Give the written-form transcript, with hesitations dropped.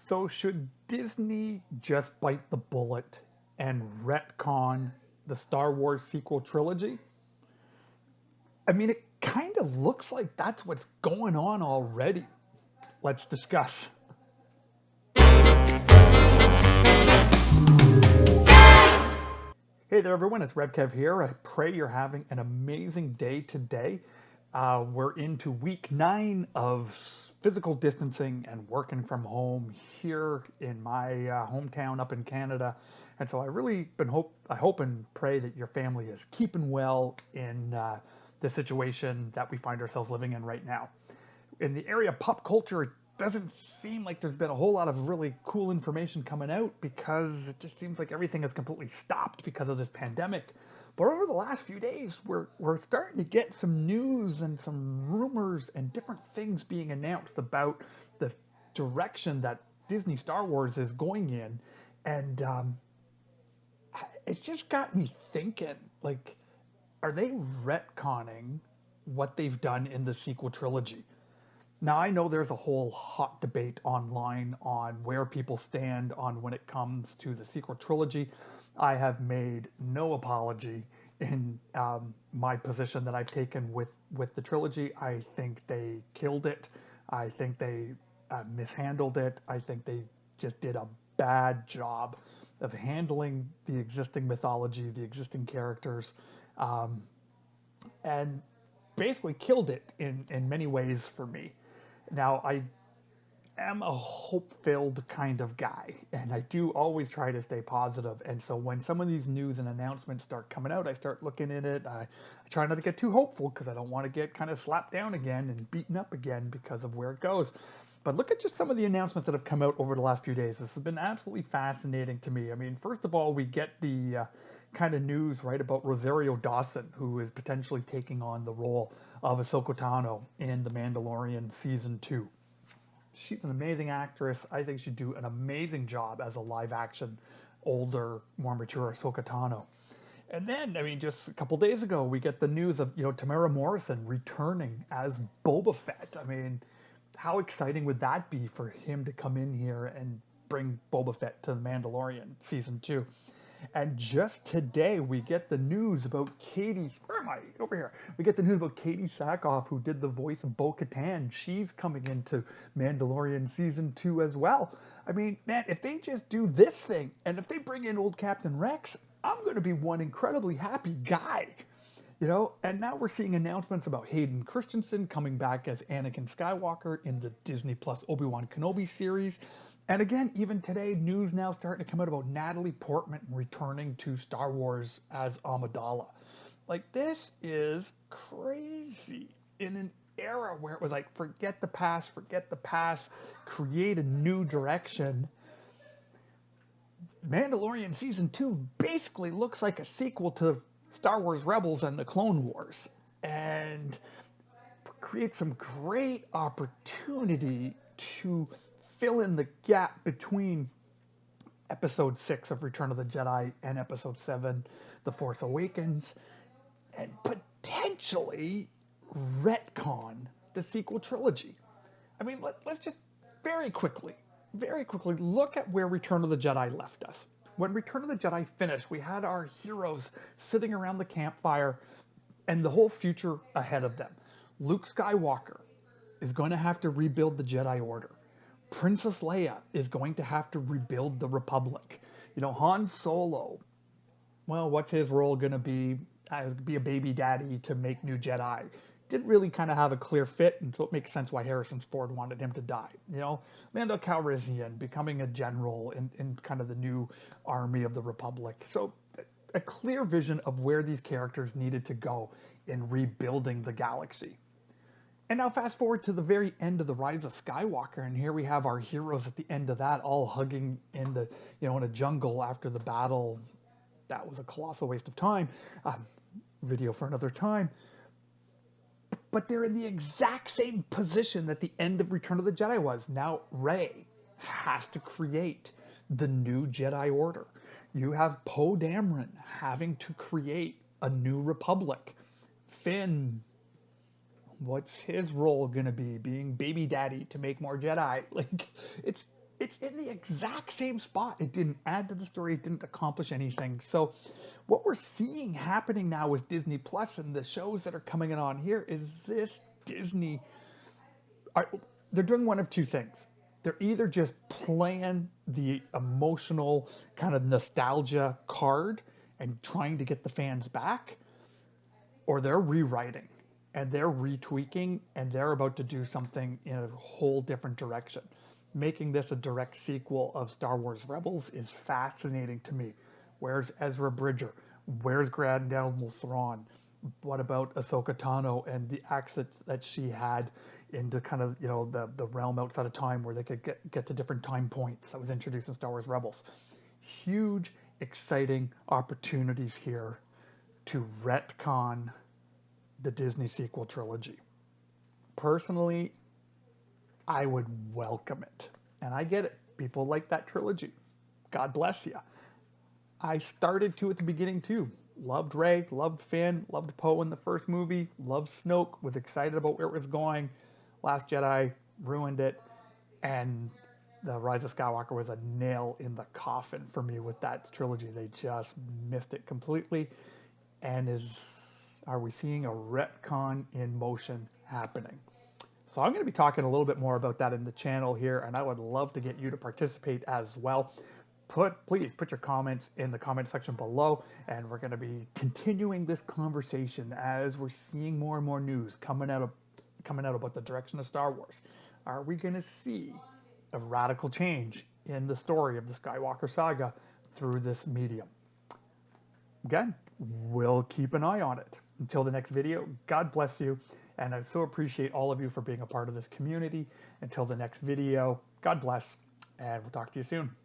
So should Disney just bite the bullet and retcon the Star Wars sequel trilogy? I mean, it kind of looks like that's what's going on already. Let's discuss. Hey there, everyone. It's RevKev here. I pray you're having an amazing day today. We're into week 9 of physical distancing and working from home here in my hometown up in Canada. And so I hope and pray that your family is keeping well in the situation that we find ourselves living in right now. In the area of pop culture, it doesn't seem like there's been a whole lot of really cool information coming out because it just seems like everything has completely stopped because of this pandemic. But over the last few days, we're starting to get some news and some rumors and different things being announced about the direction that Disney Star Wars is going in. And it just got me thinking, like, are they retconning what they've done in the sequel trilogy? Now, I know there's a whole hot debate online on where people stand on when it comes to the sequel trilogy. I have made no apology in my position that I've taken with the trilogy. I think they killed it. I think they mishandled it. I think they just did a bad job of handling the existing mythology, the existing characters, um, and basically killed it in many ways for me. Now, I am a hope-filled kind of guy, and I do always try to stay positive. And so when some of these news and announcements start coming out, I start looking at it. I try not to get too hopeful because I don't want to get kind of slapped down again and beaten up again because of where it goes. But look at just some of the announcements that have come out over the last few days. This has been absolutely fascinating to me. I mean, first of all, we get the kind of news right about Rosario Dawson, who is potentially taking on the role of Ahsoka Tano in The Mandalorian Season 2. She's an amazing actress. I think she'd do an amazing job as a live action, older, more mature Ahsoka Tano. And then, I mean, just a couple days ago, we get the news of, Tamara Morrison returning as Boba Fett. I mean, how exciting would that be for him to come in here and bring Boba Fett to The Mandalorian Season 2? And just today, we get the news about where am I? Over here. We get the news about Katie Sackhoff, who did the voice of Bo-Katan. She's coming into Mandalorian Season 2 as well. I mean, man, if they just do this thing, and if they bring in old Captain Rex, I'm going to be one incredibly happy guy. And now we're seeing announcements about Hayden Christensen coming back as Anakin Skywalker in the Disney Plus Obi-Wan Kenobi series. And again, even today, news now starting to come out about Natalie Portman returning to Star Wars as Amidala. Like, this is crazy in an era where it was like, forget the past, create a new direction. Mandalorian Season 2 basically looks like a sequel to Star Wars Rebels and the Clone Wars, and create some great opportunity to fill in the gap between Episode 6 of Return of the Jedi and Episode 7, The Force Awakens, and potentially retcon the sequel trilogy. I mean, let's just very quickly look at where Return of the Jedi left us. When Return of the Jedi finished, we had our heroes sitting around the campfire and the whole future ahead of them. Luke Skywalker is going to have to rebuild the Jedi Order. Princess Leia is going to have to rebuild the Republic. Han Solo, well, what's his role going to be? Be a baby daddy to make new Jedi. Didn't really kind of have a clear fit, and so it makes sense why Harrison Ford wanted him to die. Lando Calrissian becoming a general in kind of the new army of the Republic. So a clear vision of where these characters needed to go in rebuilding the galaxy. And now fast forward to the very end of The Rise of Skywalker, and here we have our heroes at the end of that, all hugging in in a jungle after the battle. That was a colossal waste of time. Video for another time. But they're in the exact same position that the end of Return of the Jedi was. Now Rey has to create the new Jedi Order. You have Poe Dameron having to create a new Republic. Finn, what's his role gonna be? Being baby daddy to make more Jedi? Like, it's in the exact same spot. It didn't add to the story. It didn't accomplish anything. So what we're seeing happening now with Disney Plus and the shows that are coming on here is this Disney are, they're doing one of two things. They're either just playing the emotional kind of nostalgia card and trying to get the fans back, or they're rewriting and they're retweaking and they're about to do something in a whole different direction. Making this a direct sequel of Star Wars Rebels is fascinating to me. Where's Ezra Bridger? Where's Grand Admiral Thrawn? What about Ahsoka Tano and the access that she had into kind of, you know, the realm outside of time where they could get to different time points that was introduced in Star Wars Rebels? Huge, exciting opportunities here to retcon the Disney sequel trilogy. Personally, I would welcome it. And I get it. People like that trilogy. God bless you. I started to at the beginning too. Loved Rey, loved Finn, loved Poe in the first movie, loved Snoke, was excited about where it was going. Last Jedi ruined it. And The Rise of Skywalker was a nail in the coffin for me with that trilogy. They just missed it completely. And are we seeing a retcon in motion happening? So I'm going to be talking a little bit more about that in the channel here, and I would love to get you to participate as well. Please put your comments in the comment section below, and we're going to be continuing this conversation as we're seeing more and more news coming out about the direction of Star Wars. Are we going to see a radical change in the story of the Skywalker saga through this medium? Again, we'll keep an eye on it. Until the next video, God bless you, and I so appreciate all of you for being a part of this community. Until the next video, God bless, and we'll talk to you soon.